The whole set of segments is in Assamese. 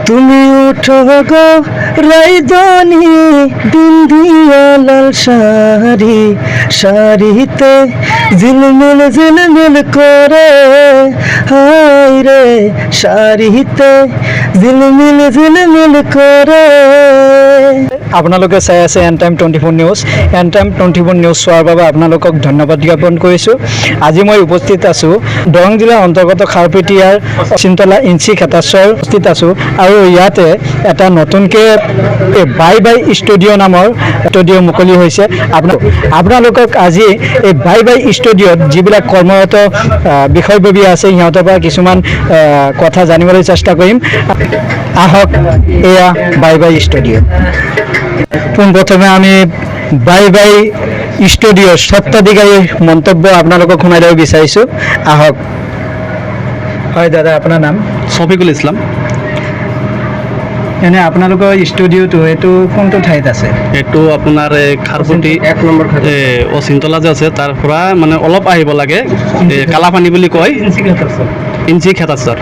তুমি উঠো গো রাইদনি বিন্দিয়া লাল শাড়ি শাড়িতে ঝিলমিল ঝিলমিল করে হায় রে শাড়িতে ঝিলমিল ঝিলমিল করে আপোনালোকে চাই আছে N time 24 news N time 24 news চোৱাৰ বাবে আপোনালোকক ধন্যবাদ জ্ঞাপন কৰিছোঁ। আজি মই উপস্থিত আছোঁ দৰং জিলাৰ অন্তৰ্গত খাৰপেটীয়াৰ চিন্তলা ইঞ্চি খেতাশ্বৰ উপস্থিত আছোঁ আৰু ইয়াতে এটা নতুনকৈ বাই বাই ষ্টুডিঅ' নামৰ ষ্টুডিঅ' মুকলি হৈছে। আপোনালোকক আজি এই বাই বাই ষ্টুডিঅ'ত যিবিলাক কৰ্মৰত বিষয়ববী আছে সিহঁতৰ পৰা কিছুমান কথা জানিবলৈ চেষ্টা কৰিম। আহক, এয়া বাই বাই ষ্টুডিঅ'। পোনপ্ৰথমে আমি বাই বাই ষ্টুডিঅ'ৰ স্বত্বাধিকাৰীৰ মন্তব্য আপোনালোকক শুনাই দিব বিচাৰিছোঁ। আহক। হয় দাদা, আপোনাৰ নাম? শফিকুল ইছলাম। এনে আপোনালোকৰ ষ্টুডিঅ'টো এইটো কোনটো ঠাইত আছে? এইটো আপোনাৰ খাৰপুটি 1 নম্বৰ অচিন্তলা যে আছে তাৰ পৰা মানে অলপ আহিব লাগে, কালাপানী বুলি কয়, ইঞ্চি খেতাশ্বৰ।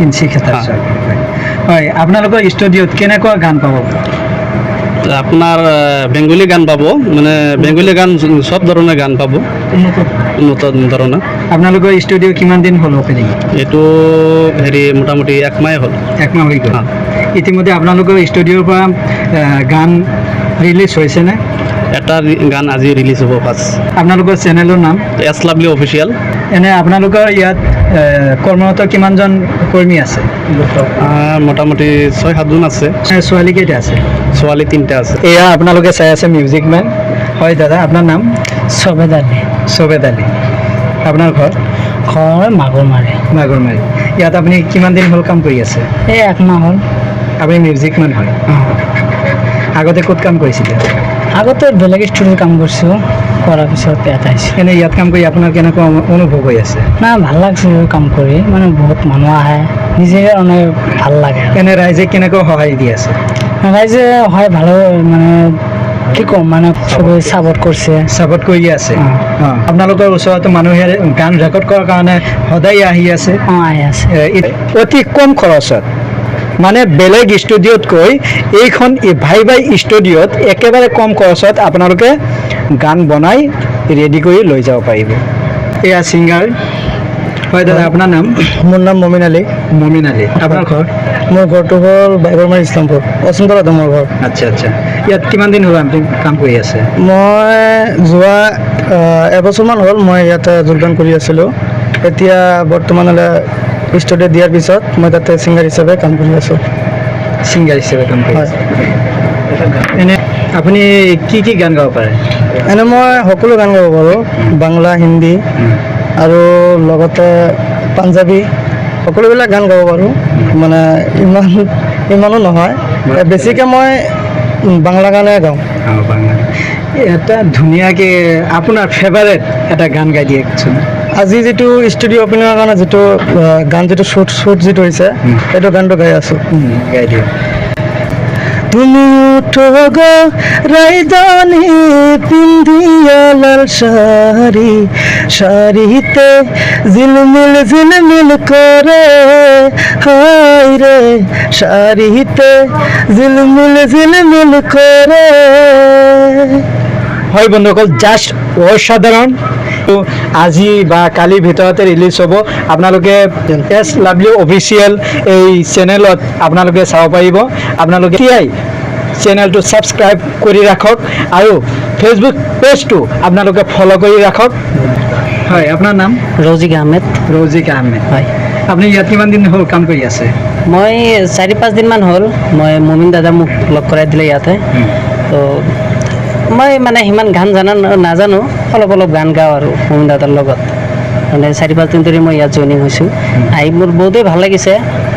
ইঞ্চি খেতাশ্বৰ। হয়, আপোনালোকৰ ষ্টুডিঅ'ত কেনেকুৱা গান পাব? আপোনাৰ বেংগলী গান পাব, মানে বেংগলী গান চব ধৰণৰ গান পাব, উন্নত ধৰণৰ। আপোনালোকৰ ষ্টুডিঅ' কিমান দিন হ'ল অপেনিং? এইটো মোটামুটি 1 মাহ হ'ল। 1 মাহ হৈ গ'ল। ইতিমধ্যে আপোনালোকৰ ষ্টুডিঅ'ৰ পৰা গান ৰিলিজ হৈছেনে? এটা গান আজি ৰিলিজ হ'ব ফাৰ্ষ্ট। আপোনালোকৰ চেনেলৰ নাম? S lovely official. এনে আপোনালোকৰ ইয়াত কৰ্মৰত কিমানজন কৰ্মী আছে? মোটামুটি 6-7 জন আছে। ছোৱালী কেইটা আছে? ছোৱালী 3টা আছে। এয়া আপোনালোকে চাই আছে মিউজিক মেন। হয় দাদা, আপোনাৰ নাম? চবেদ আলী। চবেদ আলী। আপোনাৰ ঘৰ? ঘৰ মাগুৰমাৰী। মাগুৰমাৰী। ইয়াত আপুনি কিমান দিন হ'ল কাম কৰি আছে? এই 1 মাহ হ'ল। আপুনি মিউজিক মেন হয়? আগতে ক'ত কাম কৰিছিলে? আগতে বেলেগ ষ্টুডিঅ'ত কাম কৰিছোঁ, কৰাৰ পিছত ইয়াত আহিছোঁ। এনে ইয়াত কাম কৰি আপোনাৰ কেনেকুৱা অনুভৱ হৈ আছে? না, ভাল লাগছে কাম কৰি, মানে বহুত মানুহ আহে, নিজে মানে ভাল লাগে। এনে ৰাইজে কেনেকুৱা সহায় দি আছে? ৰাইজে হয় ভালো, মানে কি ক'ম, মানে চবেই ছাপৰ্ট কৰিছে। ছাপৰ্ট কৰি আছে। আপোনালোকৰ ওচৰতো মানুহে গান ৰেকৰ্ড কৰাৰ কাৰণে সদায় আহি আছে। আহি আছে। অতি কম খৰচত, মানে বেলেগ ষ্টুডিঅ'তকৈ এইখন ভাই বাই ষ্টুডিঅ'ত একেবাৰে কম খৰচত আপোনালোকে গান বনাই ৰেডি কৰি লৈ যাব পাৰিব। এয়া ছিংগাৰ। হয় দাদা, আপোনাৰ নাম? মোৰ নাম মমিন আলী। মমিন আলী। আপোনাৰ ঘৰ? মোৰ ঘৰটো হ'ল বাইগৰমাৰী ইছলামপুৰ, অচিন্তলাতে মোৰ ঘৰ। আচ্ছা আচ্ছা। ইয়াত কিমান দিন হ'ল আপুনি কাম কৰি আছে? মই যোৱা এবছৰমান হ'ল মই ইয়াতে যোগদান কৰি আছিলোঁ। এতিয়া বৰ্তমানলৈ ষ্টুডিঅ' দিয়াৰ পিছত মই তাতে ছিংগাৰ হিচাপে কাম কৰি আছোঁ। ছিংগাৰ হিচাপে কাম কৰি আছে। এনে আপুনি কি কি গান গাব পাৰে? এনে মই সকলো গান গাব পাৰোঁ, বাংলা, হিন্দী আৰু লগতে পাঞ্জাবী, সকলোবিলাক গান গাব পাৰোঁ। মানে ইমানো নহয়, বেছিকৈ মই বাংলা গানে গাওঁ। বাংলা। এটা ধুনীয়াকৈ আপোনাৰ ফেভাৰেট এটা গান গাই দিয়কচোন। আজি যিটো ষ্টুডিঅ' অপেনিঙৰ কাৰণে যিটো গান, যিটো শ্বুট যিটো হৈছে, সেইটো গানটো গাই আছোঁ। গাই দিয়ক। তুমি উঠো গো রাইদানি পিন্দিয়া লাল শাড়ি শাড়িতে ঝিলমিল ঝিলমিল করে হায় রে শাড়িতে ঝিলমিল ঝিলমিল করে। হয় বন্ধুসকল, জাষ্ট অসাধাৰণ। আজি বা কালিৰ ভিতৰতে ৰিলিজ হ'ব। আপোনালোকে এছ লাভলি অফিচিয়েল এই চেনেলত আপোনালোকে চাব পাৰিব। আপোনালোকে এতিয়াই চেনেলটো ছাবস্ক্ৰাইব কৰি ৰাখক আৰু ফেচবুক পেজটো আপোনালোকে ফ'ল' কৰি ৰাখক। হয়, আপোনাৰ নাম? ৰৌজিকা আহমেদ। ৰৌজিকা আহমেদ। হয়। আপুনি ইয়াত কিমান দিন হ'ল কাম কৰি আছে? মই 4-5 দিনমান হ'ল। মই মমিন দাদা মোক লগ কৰাই দিলে ইয়াতে। তো মই মানে সিমান গান নাজানো, অলপ অলপ গান গাওঁ আৰু মমিন দাদাৰ লগত। মানে 4-5 দিন ধৰি মই ইয়াত জইনিং হৈছোঁ। আহি মোৰ বহুতেই ভাল লাগিছে।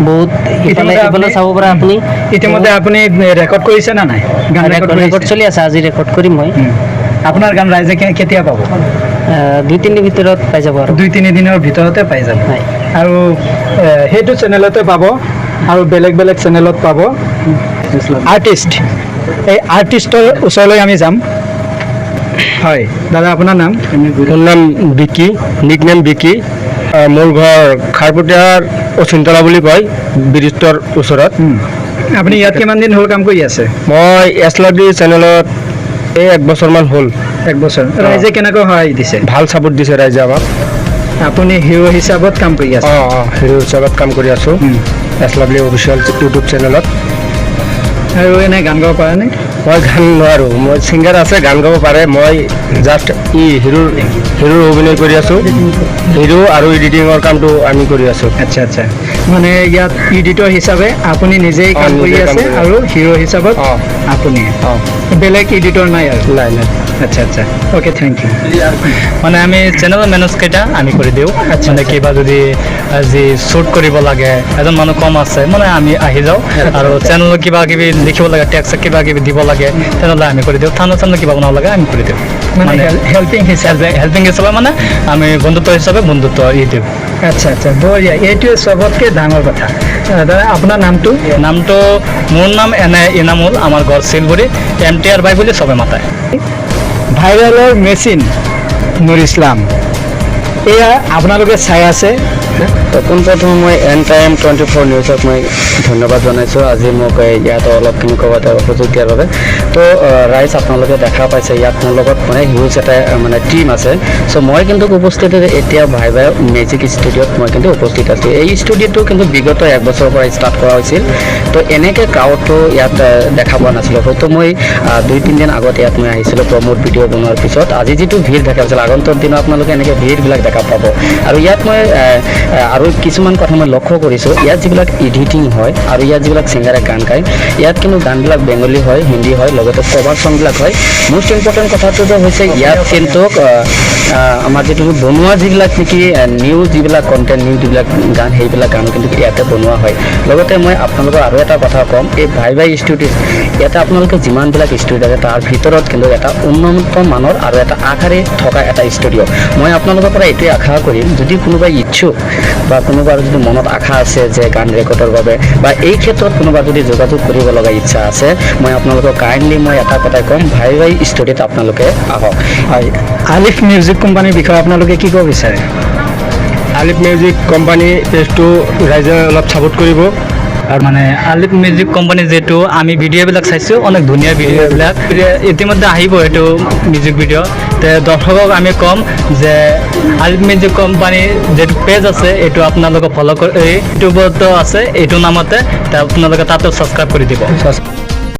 বহুত ইফালে চাব পৰা আপুনি। ইতিমধ্যে আপুনি ৰেকৰ্ড কৰিছে নে নাই? গান ৰেকৰ্ড চলি আছে, আজি ৰেকৰ্ড কৰিম মই। আপোনাৰ গান ৰাইজে কেতিয়া পাব? 2-3 দিনৰ ভিতৰত পাই যাব আৰু। 2-3 দিনৰ ভিতৰতে পাই যাব। হয়। আৰু সেইটো চেনেলতে পাব আৰু বেলেগ বেলেগ চেনেলত পাব। আৰ্টিষ্ট, এই আৰ্টিষ্টৰ ওচৰলৈ আমি যাম। হয় দাদা, আপোনাৰ নাম? মোৰ নাম বিকি, নিক নেম বিকি। মোৰ ঘৰ খাৰপুটীয়াৰ অচিন্তলা বুলি কয়, ব্ৰিজৰ ওচৰত। আপুনি ইয়াত কিমান দিন হ'ল কাম কৰি আছে? মই এছলাবি চেনেলত এই 1 বছৰমান হ'ল। 1 বছৰ। ৰাইজে কেনেকৈ সহায় দিছে? ভাল চাপোৰ্ট দিছে ৰাইজে আমাক। আপুনি হিৰো হিচাপত কাম কৰি আছে? হিৰো হিচাপত কাম কৰি আছোঁ এছলাবলি অফিচিয়েল ইউটিউব চেনেলত। আৰু এনে গান গাব পাৰেনে? মই গান নোৱাৰোঁ, মই ছিংগাৰ আছে গান গাব পাৰে, মই জাষ্ট হিৰোৰ অভিনয় কৰি আছোঁ। হিৰো আৰু এডিটিঙৰ কামটো আমি কৰি আছোঁ। আচ্ছা আচ্ছা, মানে ইয়াত এডিটৰ হিচাপে আপুনি নিজেই কাম কৰি নিজেই কাম আছে কৰি আৰু হিৰো হিচাপত আপুনি বেলেগ এডিটৰ নাই আৰু? নাই নাই। আচ্ছা আচ্ছা, অ'কে, থেংক ইউ। মানে আমি চেনেলৰ মেনেজকেইটা আমি কৰি দিওঁ। মানে কিবা যদি আজি শ্বুট কৰিব লাগে, এজন মানুহ কম আছে, মানে আমি আহি যাওঁ আৰু চেনেলত কিবা কিবি লিখিব লাগে, টেক্সট কিবা কিবি দিব লাগে, তেনেহ'লে আমি কৰি দিওঁ। ঠাণ্ডা ঠাণ্ডা কিবা বনাব লাগে আমি কৰি দিওঁ। মানে হেল্পিং হিচাপে মানে আমি বন্ধুত্ব হিচাপে বন্ধুত্ব দিওঁ। আচ্ছা আচ্ছা, বঢ়িয়া, এইটোৱে চবতকৈ ডাঙৰ কথা। দাদা, আপোনাৰ নামটো? নামটো মোৰ নাম এনে ইনামুল, আমাৰ ঘৰ শিলগুৰি, MTR ভাই বুলি চবে মাতায়। ভাইৰেলৰ মেচিন নুৰ ইছলাম, এয়া আপোনালোকে চাই আছে। পোনপ্ৰথমে মই NTime 24 নিউজক মই ধন্যবাদ জনাইছোঁ আজি মোক ইয়াত অলপখিনি ক'ব সুযোগ দিয়াৰ বাবে। তো ৰাইজ আপোনালোকে দেখা পাইছে ইয়াত মোৰ লগত মানে হিউজ এটা মানে টীম আছে। চ' মই কিন্তু উপস্থিত এতিয়া ভাই মেজিক ষ্টুডিঅ'ত মই কিন্তু উপস্থিত আছোঁ। এই ষ্টুডিঅ'টো কিন্তু বিগত 1 বছৰৰ পৰা ষ্টাৰ্ট কৰা হৈছিল। তো এনেকৈ ক্ৰাউডটো ইয়াত দেখা পোৱা নাছিলোঁ। হয়তো মই 2-3 দিন আগত ইয়াত মই আহিছিলোঁ প্ৰমোট ভিডিঅ' বনোৱাৰ পিছত। আজি যিটো ভিৰ দেখা পাইছিল, আগন্তুক দিনত আপোনালোকে এনেকৈ ভিৰবিলাক দেখা পাব। আৰু ইয়াত মই আৰু কিছুমান কথা মই লক্ষ্য কৰিছোঁ, ইয়াত যিবিলাক এডিটিং হয় আৰু ইয়াত যিবিলাক ছিংগাৰে গান গায়, ইয়াত কিন্তু গানবিলাক বেংগলী হয়, হিন্দী হয়, লগতে কভাৰ ছংবিলাক হয়। মষ্ট ইম্পৰ্টেণ্ট কথাটো হৈছে ইয়াত কিন্তু আমাৰ যিটো বনোৱা যিবিলাক নেকি নিউ যিবিলাক কণ্টেণ্ট, নিউ যিবিলাক গান, সেইবিলাক গানো কিন্তু ইয়াতে বনোৱা হয়। লগতে মই আপোনালোকক আৰু এটা কথা ক'ম, এই ভাই ষ্টুডিঅ' ইয়াতে আপোনালোকে যিমানবিলাক ষ্টুডিঅ' আছে তাৰ ভিতৰত কিন্তু এটা উন্নত মানৰ আৰু এটা আশাৰে থকা এটা ষ্টুডিঅ'। মই আপোনালোকৰ পৰা এইটোৱে আশা কৰিম, যদি কোনোবাই ইচ্ছুক বা কোনোবাৰ যদি মনত আশা আছে যে গান ৰেকৰ্ডৰ বাবে বা এই ক্ষেত্ৰত কোনোবা যদি যোগাযোগ কৰিব লগা ইচ্ছা আছে, মই আপোনালোকক কাইণ্ডলি মই এটা কথাই ক'ম, ভাই ষ্টুডিঅ'ত আপোনালোকে আহক। হয়, আলিফ মিউজিক কোম্পানীৰ বিষয়ে আপোনালোকে কি ক'ব বিচাৰে? আলিফ মিউজিক কোম্পানী পেজটো ৰাইজে অলপ ছাপোৰ্ট কৰিব। আৰু মানে আলিফ মিউজিক কোম্পানী যিহেতু আমি ভিডিঅ'বিলাক চাইছোঁ, অনেক ধুনীয়া ভিডিঅ'বিলাক ইতিমধ্যে আহিব এইটো মিউজিক ভিডিঅ'। দৰ্শকক আমি ক'ম যে আলিফ মিউজিক কোম্পানীৰ যিটো পেজ আছে এইটো আপোনালোকে ফ'ল' কৰি, ইউটিউবতো আছে এইটো নামতে, আপোনালোকে তাতো ছাবস্ক্ৰাইব কৰি দিব।